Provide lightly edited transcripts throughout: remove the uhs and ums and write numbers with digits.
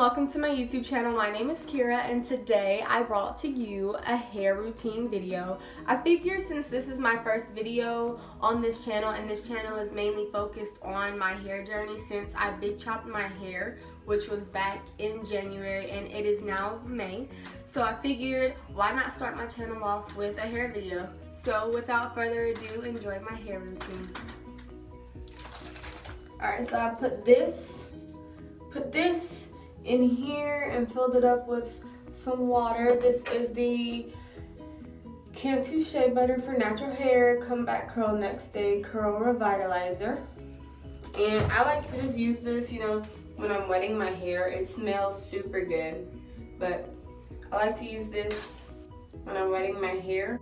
welcome to my YouTube channel. My name is Kira and today I brought to you a hair routine video. I figure since this is my first video on this channel and this channel is mainly focused on my hair journey since I big chopped my hair, which was back in January and it is now May. So I figured why not start my channel off with a hair video. So without further ado, enjoy my hair routine. Alright, so I put this in here and filled it up with some water. This is the Cantu Shea Butter for Natural Hair Comeback Curl Next Day Curl Revitalizer. And I like to just use this, you know, when I'm wetting my hair. It smells super good, but I like to use this when I'm wetting my hair.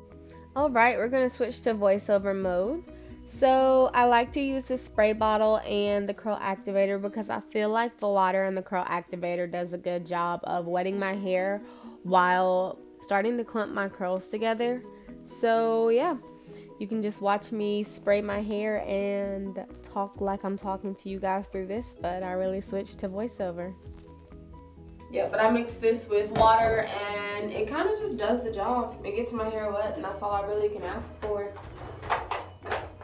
Alright, we're going to switch to voiceover mode. So I like to use the spray bottle and the curl activator because I feel like the water and the curl activator does a good job of wetting my hair while starting to clump my curls together. So yeah, you can just watch me spray my hair and talk like I'm talking to you guys through this, but I really switched to voiceover. Yeah, but I mix this with water and it kind of just does the job. It gets my hair wet and that's all I really can ask for.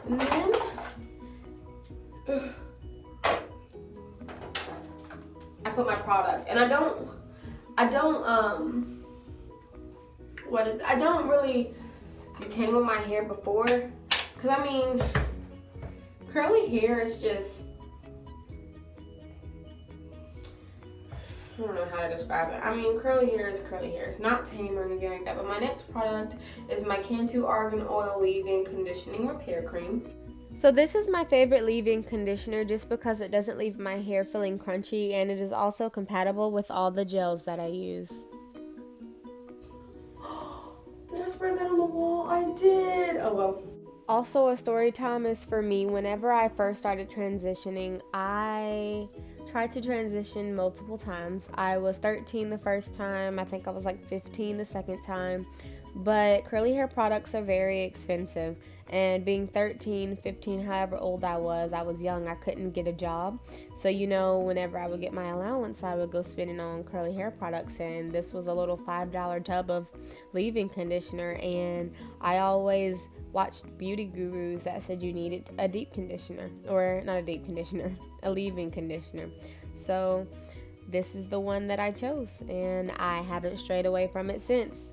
And then I put my product, and I don't really detangle my hair before, because I mean, curly hair is just, I don't know how to describe it. I mean, curly hair is curly hair. It's not tame or anything like that. But my next product is my Cantu Argan Oil Leave-In Conditioning Repair Cream. So this is my favorite leave-in conditioner just because it doesn't leave my hair feeling crunchy, and it is also compatible with all the gels that I use. Did I spray that on the wall? I did. Oh well. Also, a story time is for me. Whenever I first started transitioning, I tried to transition multiple times. I was 13 the first time. I think I was like 15 the second time. But curly hair products are very expensive. And being 13, 15, however old I was young. I couldn't get a job. So, you know, whenever I would get my allowance, I would go spend it on curly hair products. And this was a little $5 tub of leave-in conditioner. And I always watched beauty gurus that said you needed a deep conditioner, or not a deep conditioner, a leave-in conditioner. So this is the one that I chose, and I haven't strayed away from it since.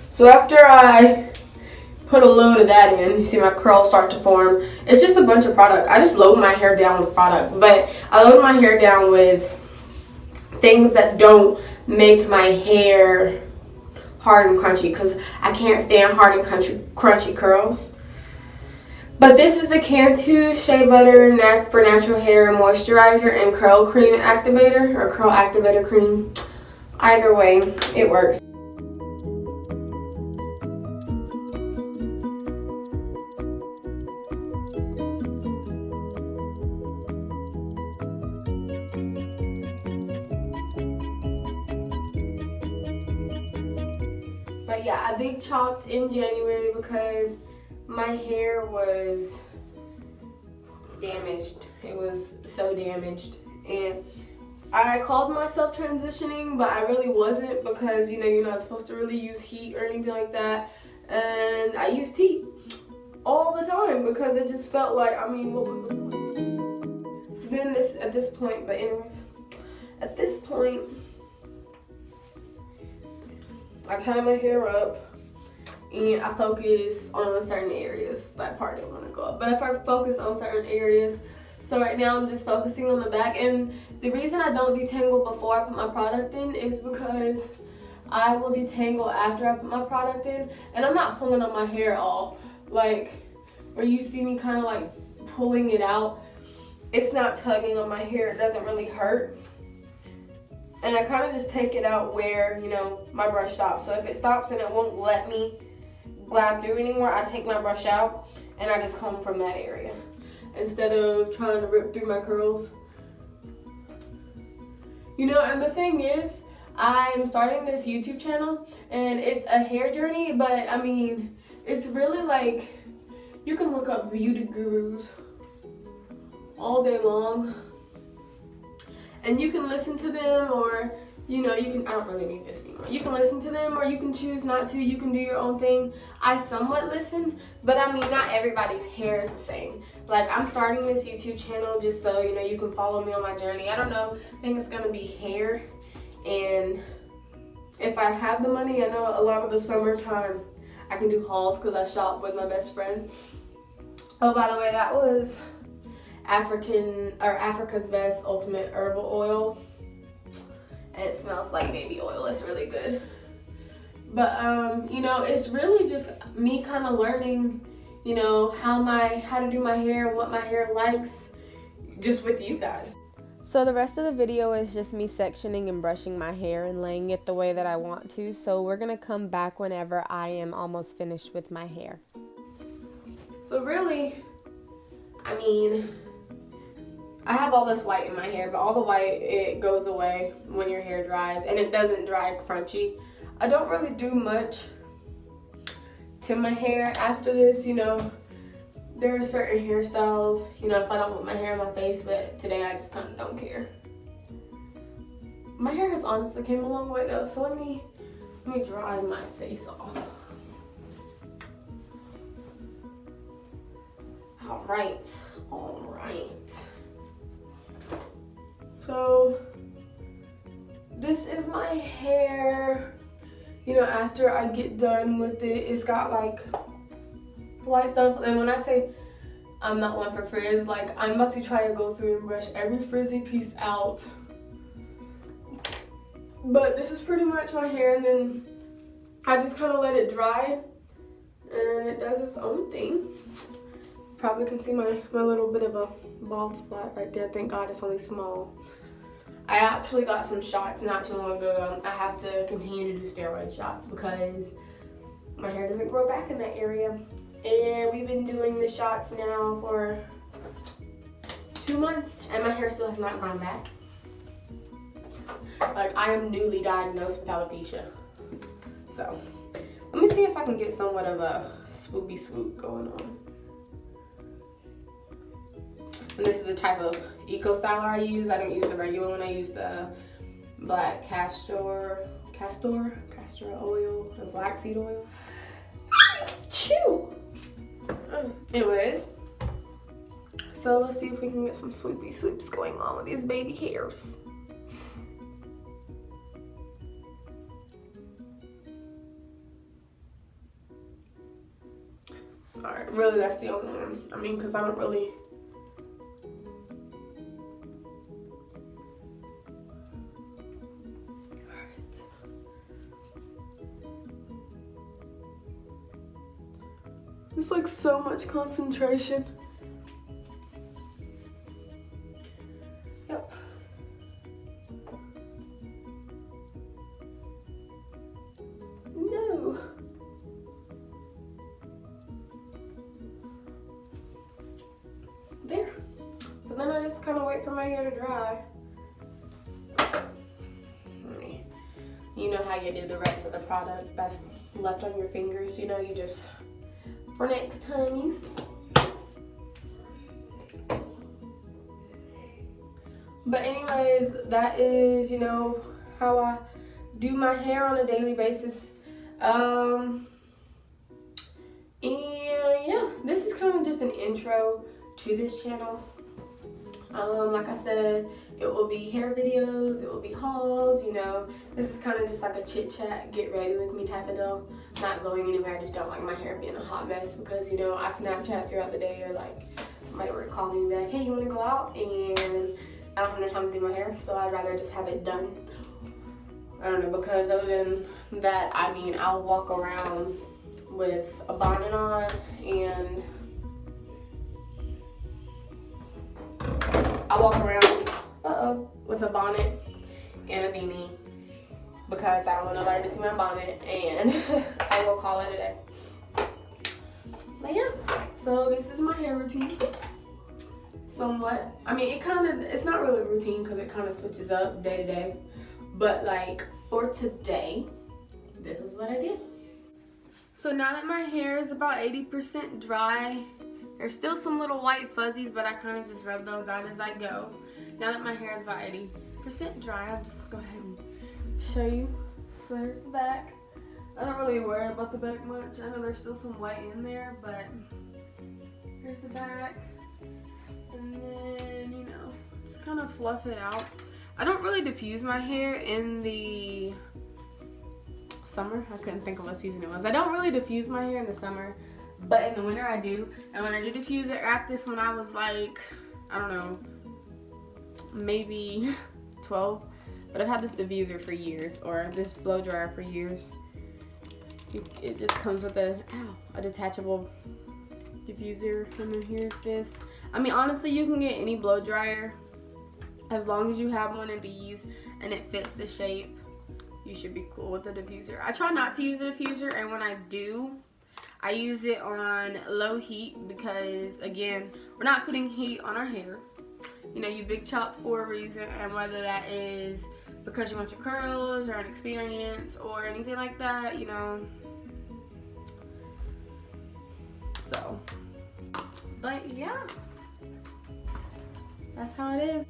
So after I put a load of that in, you see my curls start to form. It's just a bunch of product. I just load my hair down with product, but I load my hair down with things that don't make my hair hard and crunchy, because I can't stand hard and crunchy curls. But this is the Cantu Shea Butter for Natural Hair Moisturizer and Curl Cream Activator, or Curl Activator Cream. Either way, it works. But yeah, I big chopped in January because my hair was damaged. It was so damaged. And I called myself transitioning, but I really wasn't, because, you know, you're not supposed to really use heat or anything like that. And I used heat all the time because it just felt like, I mean, what was the point? So then at this point, I tie my hair up and I focus on certain areas. That part didn't want to go up, but if I focus on certain areas, so right now I'm just focusing on the back. And the reason I don't detangle before I put my product in is because I will detangle after I put my product in, and I'm not pulling on my hair at all. Like where you see me kind of like pulling it out, it's not tugging on my hair. It doesn't really hurt. And I kind of just take it out where, you know, my brush stops. So if it stops and it won't let me glide through anymore, I take my brush out and I just comb from that area instead of trying to rip through my curls. You know, and the thing is, I'm starting this YouTube channel, and it's a hair journey, but I mean, it's really like, you can look up beauty gurus all day long, and you can listen to them, or you know, you can, I don't really need this anymore. You can listen to them, or you can choose not to. You can do your own thing. I somewhat listen, but I mean, not everybody's hair is the same. Like, I'm starting this YouTube channel just so, you know, you can follow me on my journey. I don't know, I think it's gonna be hair, and if I have the money, I know a lot of the summertime I can do hauls because I shop with my best friend. Oh, by the way, that was Africa's Best Ultimate Herbal Oil. And it smells like baby oil. It's really good. But you know, it's really just me kind of learning, you know, how to do my hair and what my hair likes, just with you guys. So the rest of the video is just me sectioning and brushing my hair and laying it the way that I want to. So we're gonna come back whenever I am almost finished with my hair. So really, I mean, I have all this white in my hair, but all the white, it goes away when your hair dries, and it doesn't dry crunchy. I don't really do much to my hair after this, you know. There are certain hairstyles, you know, if I don't want my hair in my face, but today I just kind of don't care. My hair has honestly came a long way though, so let me dry my face off. All right. So this is my hair, you know, after I get done with it. It's got like white stuff, and when I say I'm not one for frizz, like I'm about to try to go through and brush every frizzy piece out. But this is pretty much my hair, and then I just kind of let it dry, and it does its own thing. Probably can see my little bit of a bald spot right there. Thank God it's only small. I actually got some shots not too long ago. I have to continue to do steroid shots because my hair doesn't grow back in that area. And we've been doing the shots now for 2 months, and my hair still has not grown back. Like, I am newly diagnosed with alopecia. So, let me see if I can get somewhat of a swoopy swoop going on. And this is the type of eco styler I use. I don't use the regular one. I use the black castor oil, the black seed oil. Chew. Anyways, so let's see if we can get some swoopy swoops going on with these baby hairs. All right, really, that's the only one. I mean, because I don't really. It's like so much concentration. Yep. No. There. So then I just kind of wait for my hair to dry. You know how you do the rest of the product that's left on your fingers. You know, you just, for next time use. But anyways, that is, you know, how I do my hair on a daily basis. And yeah, this is kind of just an intro to this channel. Like I said, it will be hair videos, it will be hauls, you know. This is kind of just like a chit chat, get ready with me type of deal. Not going anywhere, I just don't like my hair being a hot mess because, you know, I Snapchat throughout the day, or like somebody were to call me and be like, hey, you want to go out? And I don't have no time to do my hair, so I'd rather just have it done. I don't know, because other than that, I mean, I'll walk around with a bonnet on, and I walk around with a bonnet and a beanie because I don't want nobody to see my bonnet, and I will call it a day. But yeah, so this is my hair routine. Somewhat. I mean, it's not really a routine because it kind of switches up day to day, but like for today, this is what I did. So now that my hair is about 80% dry, there's still some little white fuzzies, but I kind of just rub those out as I go. Now that my hair is about 80% dry, I'll just go ahead and show you. So here's the back. I don't really worry about the back much. I know there's still some white in there, but here's the back. And then, you know, just kind of fluff it out. I don't really diffuse my hair in the summer. I couldn't think of what season it was. I don't really diffuse my hair in the summer, but in the winter I do. And when I do diffuse it, wrapped this when I was like, I don't know, maybe 12. But I've had this diffuser for years, or this blow dryer for years. It just comes with a detachable diffuser, and then here's this. I mean, honestly, you can get any blow dryer as long as you have one of these and it fits the shape. You should be cool with the diffuser. I try not to use the diffuser, and when I do, I use it on low heat because, again, we're not putting heat on our hair. You know, you big chop for a reason, and whether that is because you want your curls or an experience or anything like that, you know. So, but yeah, that's how it is.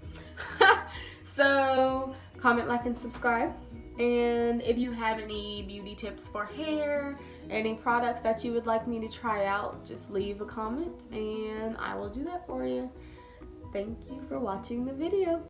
So, comment, like, and subscribe. And if you have any beauty tips for hair, any products that you would like me to try out, just leave a comment and I will do that for you. Thank you for watching the video.